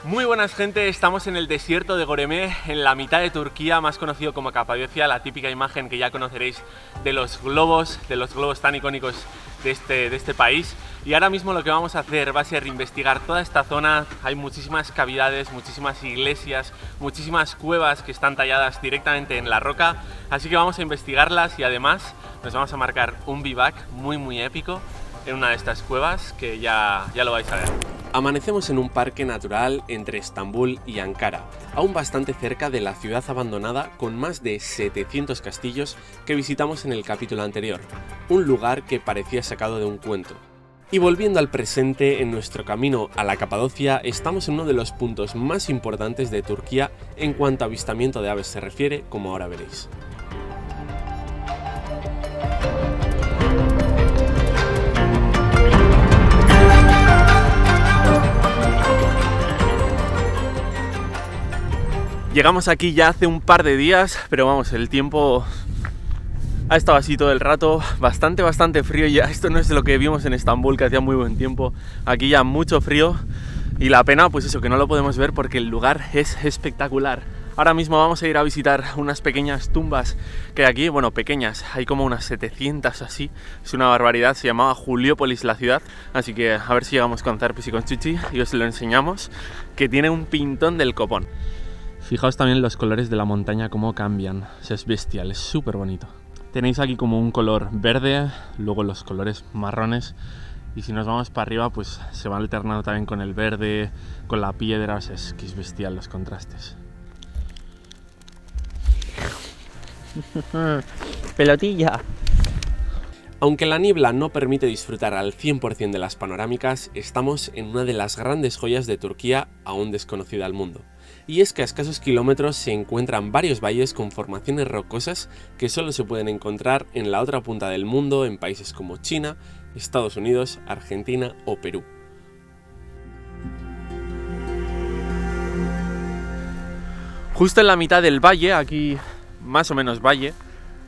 Muy buenas gente, estamos en el desierto de Göreme, en la mitad de Turquía, más conocido como Capadocia, la típica imagen que ya conoceréis de los globos tan icónicos de este país. Y ahora mismo lo que vamos a hacer va a ser investigar toda esta zona. Hay muchísimas cavidades, muchísimas iglesias, muchísimas cuevas que están talladas directamente en la roca, así que vamos a investigarlas y además nos vamos a marcar un bivac muy épico en una de estas cuevas que ya lo vais a ver. Amanecemos en un parque natural entre Estambul y Ankara, aún bastante cerca de la ciudad abandonada con más de 700 castillos que visitamos en el capítulo anterior, un lugar que parecía sacado de un cuento. Y volviendo al presente, en nuestro camino a la Capadocia, estamos en uno de los puntos más importantes de Turquía en cuanto a avistamiento de aves se refiere, como ahora veréis. Llegamos aquí ya hace un par de días, pero vamos, el tiempo ha estado así todo el rato, bastante frío ya. Esto no es lo que vimos en Estambul, que hacía muy buen tiempo. Aquí ya mucho frío y la pena, pues eso, que no lo podemos ver porque el lugar es espectacular. Ahora mismo vamos a ir a visitar unas pequeñas tumbas que hay aquí, bueno, pequeñas, hay como unas 700 así, es una barbaridad. Se llamaba Juliópolis la ciudad, así que a ver si llegamos con Zarpis y con Chuchi y os lo enseñamos, que tiene un pintón del copón. Fijaos también los colores de la montaña cómo cambian, o sea, es bestial, es súper bonito. Tenéis aquí como un color verde, luego los colores marrones, y si nos vamos para arriba pues se va alternando también con el verde, con la piedra, o sea, es que es bestial los contrastes. Pelotilla. Aunque la niebla no permite disfrutar al 100% de las panorámicas, estamos en una de las grandes joyas de Turquía aún desconocida al mundo. Y es que a escasos kilómetros se encuentran varios valles con formaciones rocosas que solo se pueden encontrar en la otra punta del mundo, en países como China, Estados Unidos, Argentina o Perú. Justo en la mitad del valle, aquí más o menos valle,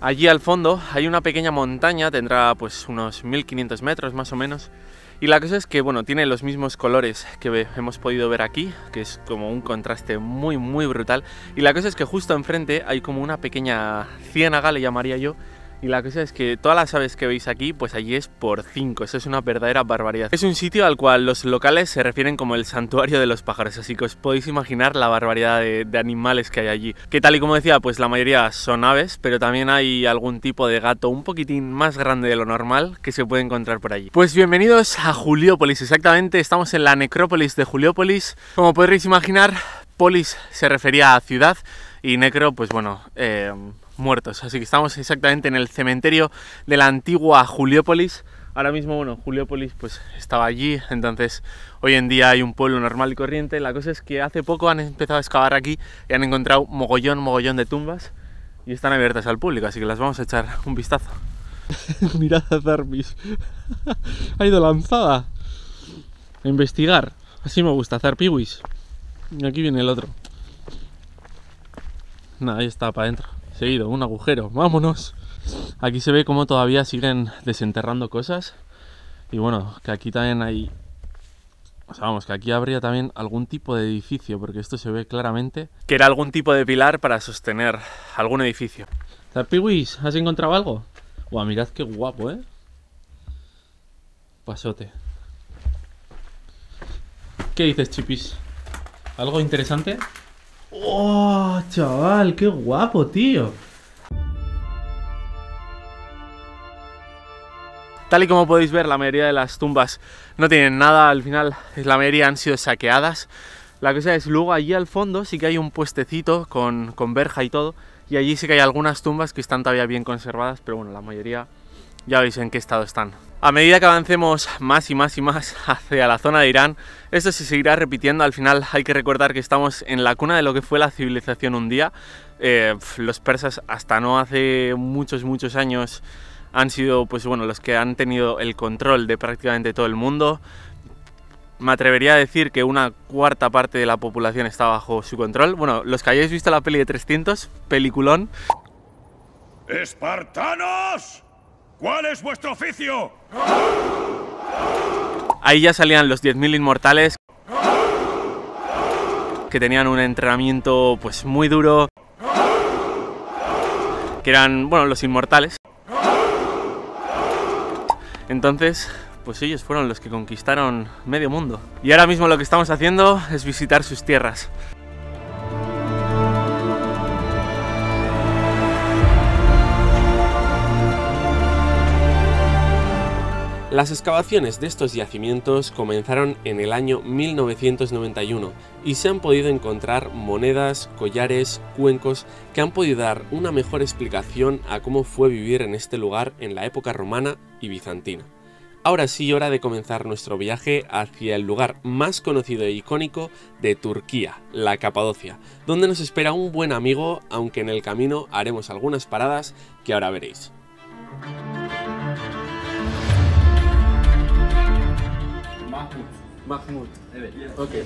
allí al fondo hay una pequeña montaña, tendrá pues unos 1500 metros más o menos. Y la cosa es que, bueno, tiene los mismos colores que hemos podido ver aquí, que es como un contraste muy brutal. Y la cosa es que justo enfrente hay como una pequeña ciénaga, le llamaría yo. Y la cosa es que todas las aves que veis aquí, pues allí es por 5, eso es una verdadera barbaridad. Es un sitio al cual los locales se refieren como el santuario de los pájaros, así que os podéis imaginar la barbaridad de animales que hay allí. Que tal y como decía, pues la mayoría son aves, pero también hay algún tipo de gato un poquitín más grande de lo normal que se puede encontrar por allí. Pues bienvenidos a Juliópolis, exactamente, estamos en la necrópolis de Juliópolis. Como podréis imaginar, polis se refería a ciudad y necro, pues bueno, muertos, así que estamos exactamente en el cementerio de la antigua Juliópolis. Ahora mismo, bueno, Juliópolis pues estaba allí, entonces hoy en día hay un pueblo normal y corriente. La cosa es que hace poco han empezado a excavar aquí y han encontrado mogollón de tumbas y están abiertas al público, así que las vamos a echar un vistazo. Mirad a Zarpis, ha ido lanzada a investigar, así me gusta, Zarpiwis. Y aquí viene el otro. Nada, ahí está, para adentro. Seguido, un agujero, vámonos. Aquí se ve cómo todavía siguen desenterrando cosas. Y bueno, que aquí también hay... O sea, vamos, que aquí habría también algún tipo de edificio, porque esto se ve claramente que era algún tipo de pilar para sostener algún edificio. Zarpiwis, ¿has encontrado algo? Guau, mirad qué guapo, ¿eh? Pasote. ¿Qué dices, Chipis? ¿Algo interesante? ¡Oh, chaval! ¡Qué guapo, tío! Tal y como podéis ver, la mayoría de las tumbas no tienen nada, al final la mayoría han sido saqueadas. La cosa es, luego allí al fondo sí que hay un puestecito con verja y todo, y allí sí que hay algunas tumbas que están todavía bien conservadas, pero bueno, la mayoría ya veis en qué estado están. A medida que avancemos más y más hacia la zona de Irán, esto se seguirá repitiendo. Al final hay que recordar que estamos en la cuna de lo que fue la civilización un día. Los persas hasta no hace muchos años han sido, pues bueno, los que han tenido el control de prácticamente todo el mundo. Me atrevería a decir que una cuarta parte de la población está bajo su control. Bueno, los que hayáis visto la peli de 300, peliculón. ¡Espartanos! ¿Cuál es vuestro oficio? Ahí ya salían los 10.000 inmortales. que tenían un entrenamiento pues muy duro, que eran, bueno, los inmortales. Entonces, pues ellos fueron los que conquistaron medio mundo. Y ahora mismo lo que estamos haciendo es visitar sus tierras. Las excavaciones de estos yacimientos comenzaron en el año 1991 y se han podido encontrar monedas, collares, cuencos que han podido dar una mejor explicación a cómo fue vivir en este lugar en la época romana y bizantina. Ahora sí, hora de comenzar nuestro viaje hacia el lugar más conocido e icónico de Turquía, la Capadocia, donde nos espera un buen amigo, aunque en el camino haremos algunas paradas que ahora veréis. Mahmud. Okay.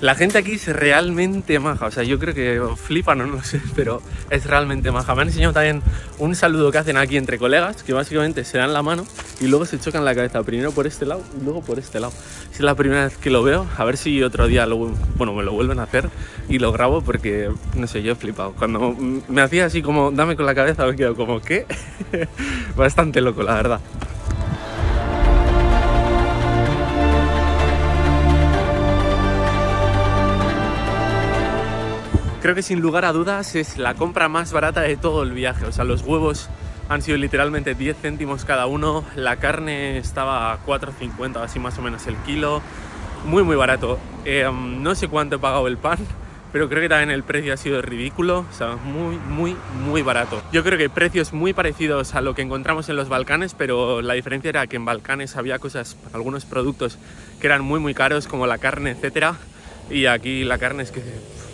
La gente aquí es realmente maja, o sea, yo creo que flipan o no lo sé, pero es realmente maja. Me han enseñado también un saludo que hacen aquí entre colegas, que básicamente se dan la mano y luego se chocan la cabeza, primero por este lado y luego por este lado. Es la primera vez que lo veo, a ver si otro día me lo vuelven a hacer y lo grabo porque, no sé, yo he flipado. Cuando me hacía así como, dame con la cabeza, me quedo como, ¿qué? Bastante loco, la verdad. Creo que sin lugar a dudas es la compra más barata de todo el viaje. O sea, los huevos han sido literalmente 10 céntimos cada uno. La carne estaba a 4,50 así más o menos el kilo. Muy barato. No sé cuánto he pagado el pan, pero creo que también el precio ha sido ridículo. O sea, muy barato. Yo creo que precios muy parecidos a lo que encontramos en los Balcanes, pero la diferencia era que en Balcanes había algunos productos que eran muy caros, como la carne, etcétera. Y aquí la carne es que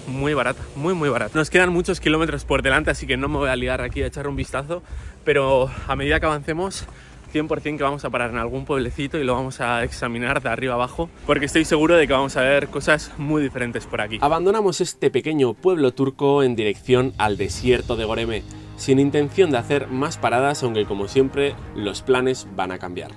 muy barata, muy barata. Nos quedan muchos kilómetros por delante, así que no me voy a liar aquí a echar un vistazo, pero a medida que avancemos 100% que vamos a parar en algún pueblecito y lo vamos a examinar de arriba abajo, porque estoy seguro de que vamos a ver cosas muy diferentes por aquí. Abandonamos este pequeño pueblo turco en dirección al desierto de Goreme, sin intención de hacer más paradas, aunque como siempre los planes van a cambiar.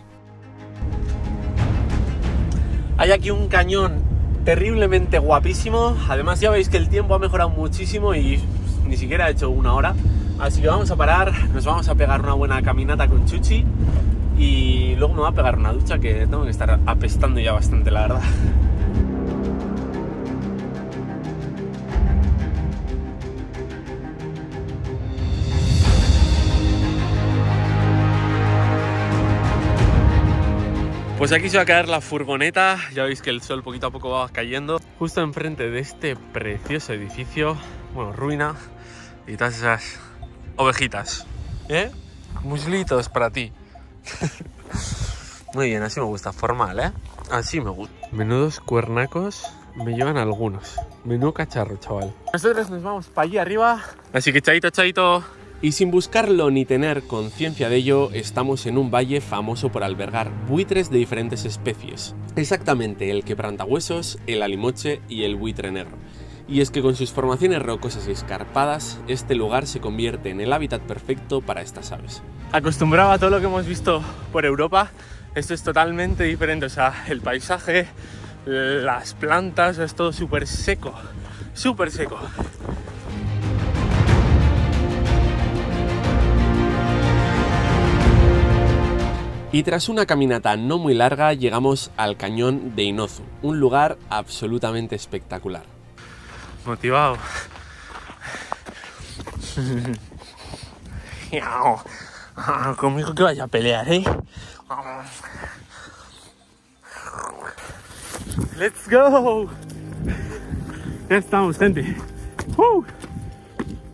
Hay aquí un cañón terriblemente guapísimo, además ya veis que el tiempo ha mejorado muchísimo y ni siquiera ha hecho una hora, así que vamos a parar, nos vamos a pegar una buena caminata con Chuchi y luego me voy a pegar una ducha que tengo que estar apestando ya bastante, la verdad. Pues aquí se va a caer la furgoneta, ya veis que el sol poquito a poco va cayendo. Justo enfrente de este precioso edificio, bueno, ruina, y todas esas ovejitas. Muslitos para ti. Muy bien, así me gusta, formal, así me gusta. Menudos cuernacos me llevan algunos. Menudo cacharro, chaval. Nosotros nos vamos para allí arriba, así que chaito. Y sin buscarlo ni tener conciencia de ello, estamos en un valle famoso por albergar buitres de diferentes especies. Exactamente el quebrantahuesos, el alimoche y el buitre negro. Y es que con sus formaciones rocosas y escarpadas, este lugar se convierte en el hábitat perfecto para estas aves. Acostumbrado a todo lo que hemos visto por Europa, esto es totalmente diferente. O sea, el paisaje, las plantas, es todo súper seco. Y tras una caminata no muy larga llegamos al cañón de Inozu, un lugar absolutamente espectacular. Motivado. Conmigo que vaya a pelear, ¡Let's go! Ya estamos, gente.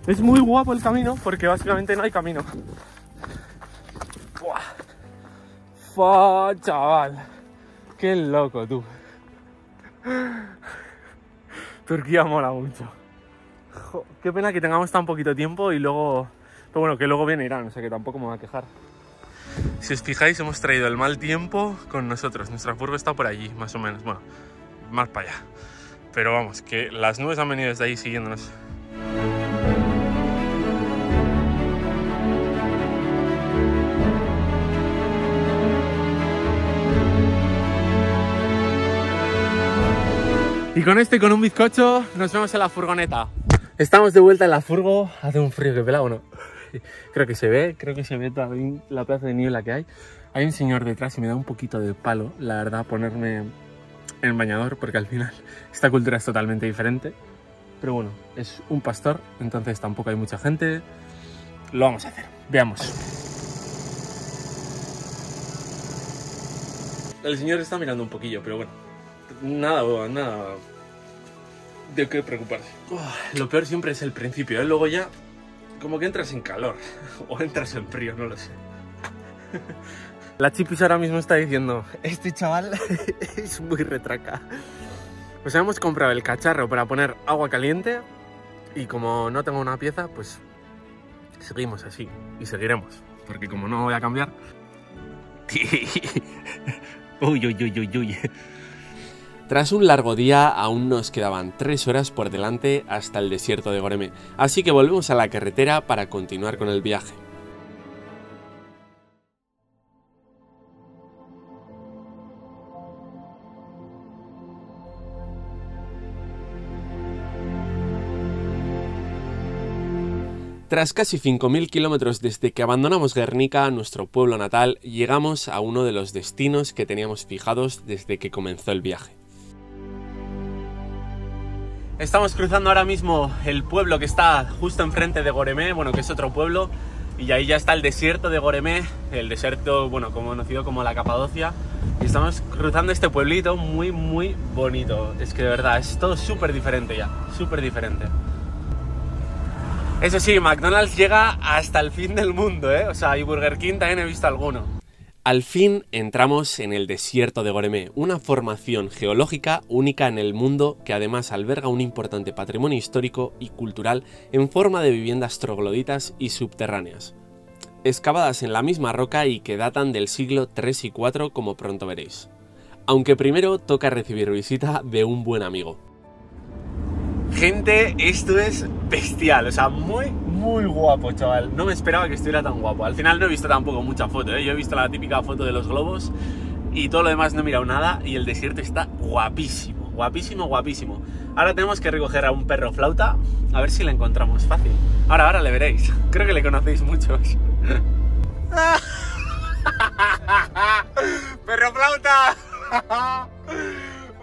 Es muy guapo el camino porque básicamente no hay camino. Chaval, qué loco, tú. Turquía mola mucho. Qué pena que tengamos tan poquito tiempo y luego, pero bueno, que luego viene Irán, o sea que tampoco me voy a quejar. Si os fijáis, hemos traído el mal tiempo con nosotros. Nuestra furgo está por allí, más o menos, bueno, más para allá. Pero vamos, que las nubes han venido desde ahí siguiéndonos. Y con esto y con un bizcocho nos vemos en la furgoneta. Estamos de vuelta en la furgo. Hace un frío que pela, ¿o no? Creo que se ve también la plaza de niebla que hay. Hay un señor detrás y me da un poquito de palo, la verdad, ponerme en bañador, porque al final esta cultura es totalmente diferente. Pero bueno, es un pastor, entonces tampoco hay mucha gente. Lo vamos a hacer, veamos. El señor está mirando un poquillo, pero bueno, nada de qué preocuparse. Lo peor siempre es el principio, ¿eh? Luego ya como que entras en calor o entras en frío, no lo sé. La Chipis ahora mismo está diciendo, este chaval es muy retraca. Pues hemos comprado el cacharro para poner agua caliente y como no tengo una pieza, pues seguimos así y seguiremos. Porque como no voy a cambiar... Uy. Tras un largo día, aún nos quedaban 3 horas por delante hasta el desierto de Goremé, así que volvemos a la carretera para continuar con el viaje. Tras casi 5.000 kilómetros desde que abandonamos Guernica, nuestro pueblo natal, llegamos a uno de los destinos que teníamos fijados desde que comenzó el viaje. Estamos cruzando ahora mismo el pueblo que está justo enfrente de Goremé, bueno, que es otro pueblo, y ahí ya está el desierto de Goremé, el desierto, bueno, conocido como la Capadocia, y estamos cruzando este pueblito muy bonito. Es que de verdad, es todo súper diferente ya, súper diferente. Eso sí, McDonald's llega hasta el fin del mundo, ¿eh? O sea, y Burger King también he visto alguno. Al fin entramos en el desierto de Goremé, una formación geológica única en el mundo que además alberga un importante patrimonio histórico y cultural en forma de viviendas trogloditas y subterráneas, excavadas en la misma roca y que datan del siglo III y IV, como pronto veréis. Aunque primero toca recibir visita de un buen amigo. Gente, esto es bestial, o sea, muy guapo, chaval. No me esperaba que estuviera tan guapo. Al final no he visto tampoco mucha foto, ¿eh? Yo he visto la típica foto de los globos y todo lo demás no he mirado nada y el desierto está guapísimo, guapísimo. Ahora tenemos que recoger a un perro flauta, a ver si le encontramos fácil. Ahora le veréis, creo que le conocéis muchos. ¡Perro flauta!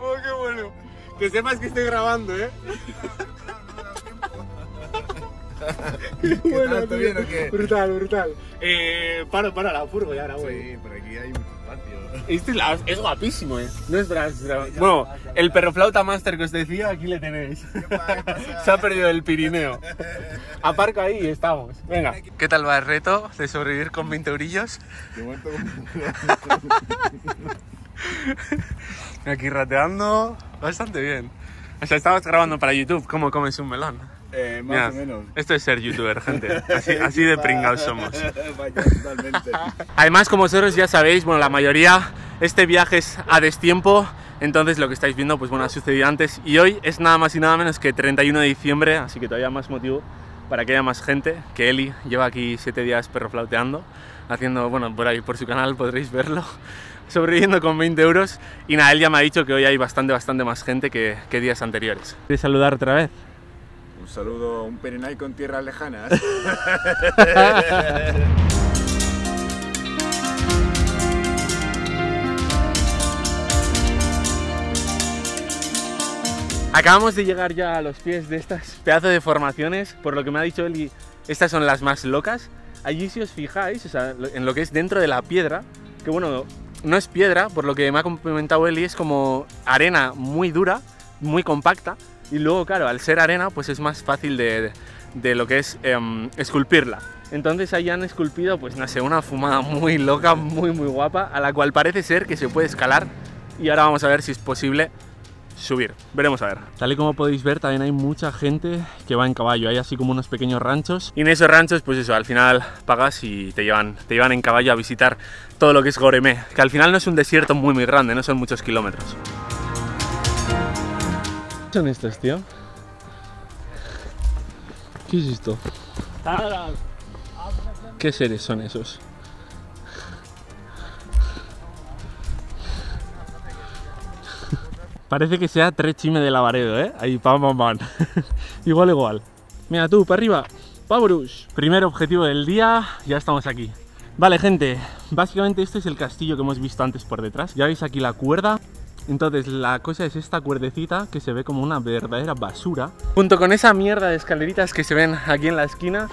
¡Oh, qué bueno! Que sepas que estoy grabando, ¿eh? Bueno, ¿está bien o qué? Brutal. Para la furgo ya ahora, güey. Sí, por aquí hay mucho espacio. Este es guapísimo, ¿eh? No es bravo. Bueno, el perro flauta master que os decía, aquí le tenéis. Se ha perdido el Pirineo. Aparca ahí y estamos. Venga. ¿Qué tal va el reto de sobrevivir con 20 eurillos? De momento como... Aquí rateando bastante bien. O sea, estabas grabando para YouTube cómo comes un melón. Más Mirad, o menos. esto es ser youtuber, gente. Así de pringados somos. Vaya, totalmente. Además, como vosotros ya sabéis, bueno, la mayoría, este viaje es a destiempo. Entonces lo que estáis viendo, pues bueno, ha sucedido antes. Y hoy es nada más y nada menos que 31 de diciembre, así que todavía más motivo para que haya más gente. Que Eli lleva aquí 7 días perroflauteando, haciendo, bueno, por ahí, por su canal podréis verlo, sobreviviendo con 20 euros. Y nada, él ya me ha dicho que hoy hay bastante más gente que días anteriores. ¿Quieres saludar otra vez? Un saludo, un Perenay con tierras lejanas. Acabamos de llegar ya a los pies de estas pedazos de formaciones. Por lo que me ha dicho Eli, estas son las más locas. Allí, si os fijáis, o sea, en lo que es dentro de la piedra, que bueno, no es piedra, por lo que me ha comentado Eli, es como arena muy dura, muy compacta. Y luego, claro, al ser arena, pues es más fácil de lo que es esculpirla. Entonces ahí han esculpido, pues no sé, una fumada muy loca, muy guapa, a la cual parece ser que se puede escalar. Y ahora vamos a ver si es posible subir. Veremos a ver. Tal y como podéis ver, también hay mucha gente que va en caballo. Hay así como unos pequeños ranchos. Y en esos ranchos, pues eso, al final pagas y te llevan en caballo a visitar todo lo que es Goremé. Que al final no es un desierto muy grande, no son muchos kilómetros. ¿Qué son estos, tío? ¿Qué es esto? ¿Qué seres son esos? Parece que sea 3 chimes de Lavaredo, ¿eh? Ahí, pam, pam, pam. Igual. Mira tú, para arriba. ¡Vámonos! Primer objetivo del día, ya estamos aquí. Vale, gente, básicamente este es el castillo que hemos visto antes por detrás. Ya veis aquí la cuerda. Entonces la cosa es esta cuerdecita que se ve como una verdadera basura. Junto con esa mierda de escaleritas que se ven aquí en la esquina,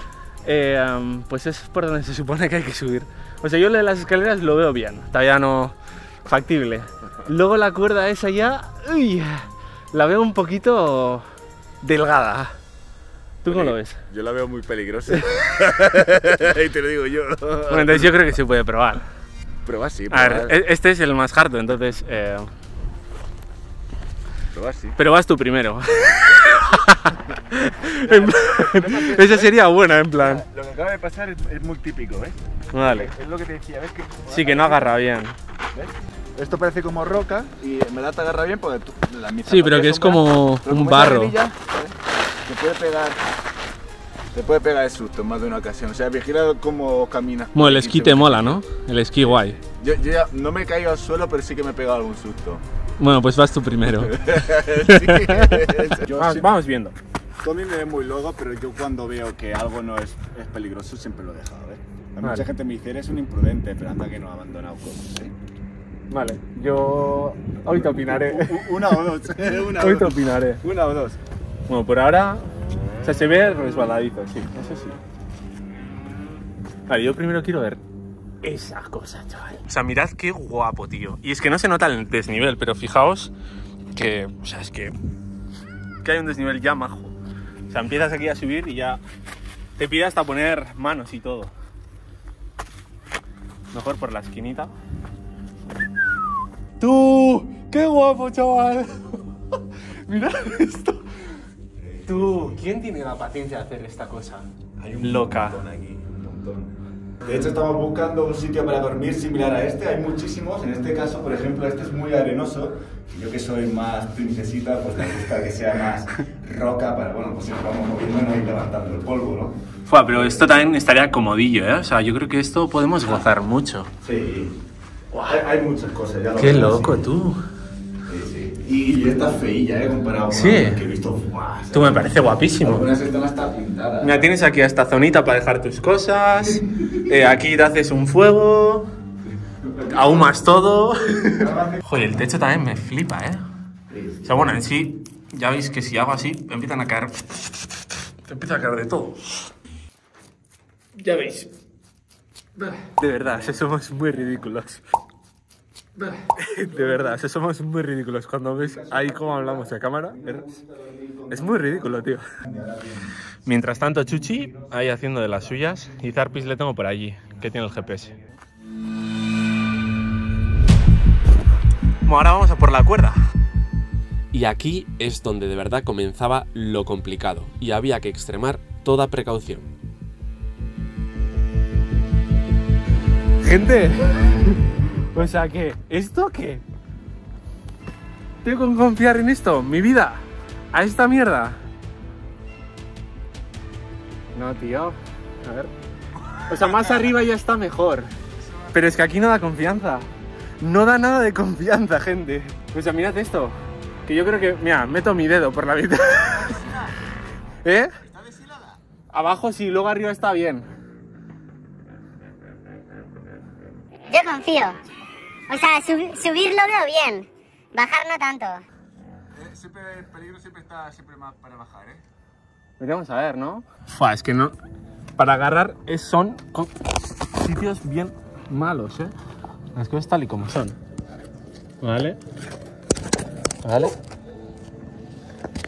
pues es por donde se supone que hay que subir. O sea, yo lo de las escaleras lo veo bien, todavía no factible. Luego la cuerda esa ya, uy, la veo un poquito delgada. ¿Tú cómo lo ves? Yo la veo muy peligrosa. Y te lo digo yo. Bueno, entonces yo creo que se puede probar. Prueba sí, A ver, este es el más hardo, entonces... Prueba sí. Pero vas tú primero. Esa sería buena, en plan. Lo que acaba de pasar es muy típico, ¿ves? Vale. Es lo que te decía, ¿ves? Sí, que no agarra bien. ¿Ves? Esto parece como roca y en verdad te agarra bien porque la mitad. Sí, pero que es como un barro. Te puede pegar el susto en más de una ocasión. O sea, vigila cómo caminas. Bueno, el esquí te mola, ¿no? El esquí guay. Yo ya no me he caído al suelo, pero sí que me he pegado algún susto. Bueno, pues vas tú primero. Vamos viendo. Tú a mí me ves muy loco, pero yo cuando veo que algo no es peligroso siempre lo he dejado, ¿eh? Mucha gente me dice, eres un imprudente, pero anda que no ha abandonado cosas, ¿eh? Vale, yo hoy te opinaré. Una o dos. Hoy te opinaré. Una o dos. Bueno, por ahora, o sea, se ve resbaladito, sí, eso sí. Vale, yo primero quiero ver esa cosa, chaval. O sea, mirad qué guapo, tío. Y es que no se nota el desnivel, pero fijaos que, o sea, es que hay un desnivel ya majo. O sea, empiezas aquí a subir y ya te pide hasta poner manos y todo. Mejor por la esquinita. ¡Tú! ¡Qué guapo, chaval! Mira esto. Tú, ¿quién tiene la paciencia de hacer esta cosa? Hay un loca. montón aquí, un montón. De hecho, estamos buscando un sitio para dormir similar a este. Hay muchísimos. En este caso, por ejemplo, este es muy arenoso. Y yo que soy más princesita, pues me gusta que sea más roca para, bueno, pues si nos vamos moviendo no ir levantando el polvo, ¿no? Fua, pero esto también estaría comodillo, ¿eh? O sea, yo creo que esto podemos gozar mucho. Sí. Hay muchas cosas. Ya lo Qué ves, loco, sí. tú. Sí, sí. Y esta es feilla, comparado con Sí. otras que he visto. Tú me parece guapísimo. Algunas están hasta pintadas. Mira, tienes aquí esta zonita para dejar tus cosas. Aquí te haces un fuego. Ahumas todo. Joder, el techo también me flipa, ¿eh? O sea, bueno, en sí, ya veis que si hago así, empiezan a caer. Empieza a caer de todo. Ya veis. De verdad, somos muy ridículos. De verdad, somos muy ridículos. Cuando ves ahí cómo hablamos a cámara, es muy ridículo, tío. Mientras tanto, Chuchi ahí haciendo de las suyas. Y Zarpis le tengo por allí, que tiene el GPS. Bueno, ahora vamos a por la cuerda. Y aquí es donde de verdad comenzaba lo complicado y había que extremar toda precaución. Gente, o sea, ¿qué? ¿Esto qué? ¿Tengo que confiar en esto? ¿Mi vida? ¿A esta mierda? No, tío. A ver. O sea, más arriba ya está mejor. Pero es que aquí no da confianza. No da nada de confianza, gente. O sea, mirad esto. Que yo creo que... Mira, meto mi dedo por la mitad. ¿Eh? ¿Está deshilada? Abajo sí, luego arriba está bien. Yo confío. O sea, subir lo veo bien. Bajar no tanto. Siempre el peligro siempre está más para bajar, ¿eh? Vamos a ver, ¿no? Fua, es que no... Para agarrar son sitios bien malos, ¿eh? Las cosas tal y como son. ¿Vale? ¿Vale?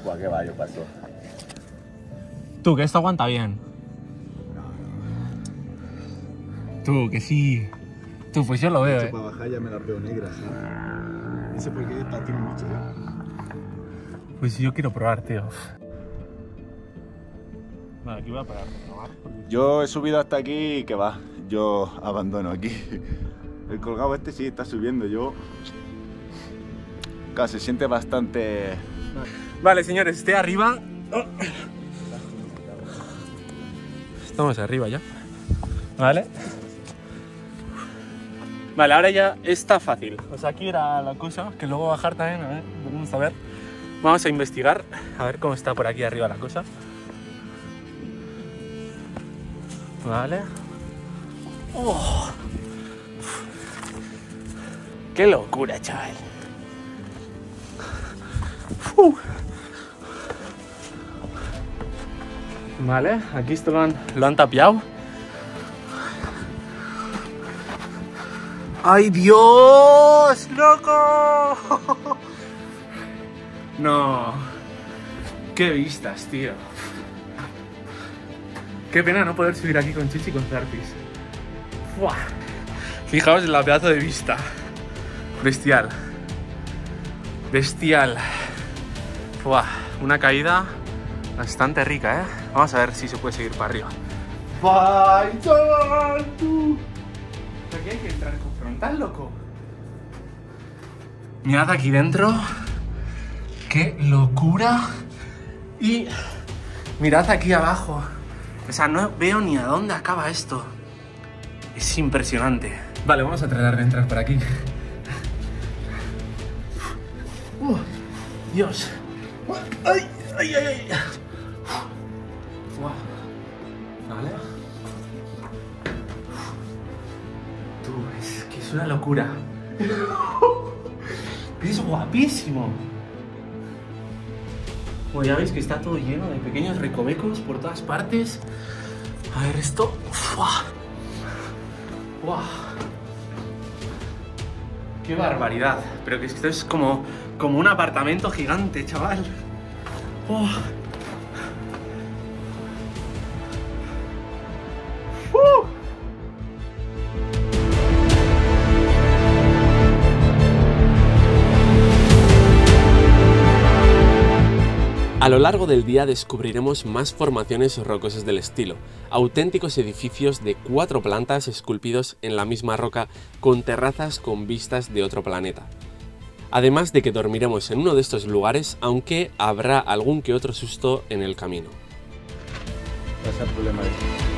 Buah, qué vallo pasó. Tú, que esto aguanta bien. Tú, que sí. Tú, pues yo lo veo, ¿eh? Para bajar ya me las veo negras, ¿eh? No sé por qué patino mucho, ¿eh? Pues yo quiero probar, tío. Vale, aquí voy a parar de probar. Yo he subido hasta aquí y que va. Yo abandono aquí. El colgado este sí está subiendo. Yo... Claro, se siente bastante... Vale, señores, estoy arriba. Oh. Estamos arriba ya. Vale. Vale, ahora ya está fácil. O sea, aquí era la cosa, que luego bajar también, a ver, vamos a ver. Vamos a investigar, a ver cómo está por aquí arriba la cosa. Vale. ¡Oh! ¡Qué locura, chaval! Vale, aquí esto lo han tapiado. ¡Ay, Dios! ¡Loco! No. ¡Qué vistas, tío! Qué pena no poder subir aquí con Chichi y con Zarpis. ¡Buah! Fijaos en la pedazo de vista. Bestial. Bestial. ¡Buah! Una caída bastante rica, ¿eh? Vamos a ver si se puede seguir para arriba. ¡Bye, chaval! ¡Tú! Aquí hay que entrar con frontal, loco. Mirad aquí dentro. ¡Qué locura! Y mirad aquí abajo. O sea, no veo ni a dónde acaba esto. Es impresionante. Vale, vamos a tratar de entrar por aquí. Dios. ¡Ay, ay, ay, ay! Vale. Tú, es que es una locura. Es guapísimo. Bueno, ya veis que está todo lleno de pequeños recovecos por todas partes. A ver esto. ¡Fua! ¡Wow! ¡Qué barbaridad! Pero que esto es como un apartamento gigante, chaval. ¡Oh! A lo largo del día descubriremos más formaciones rocosas del estilo, auténticos edificios de 4 plantas esculpidos en la misma roca con terrazas con vistas de otro planeta. Además de que dormiremos en uno de estos lugares, aunque habrá algún que otro susto en el camino. No es el problema de eso.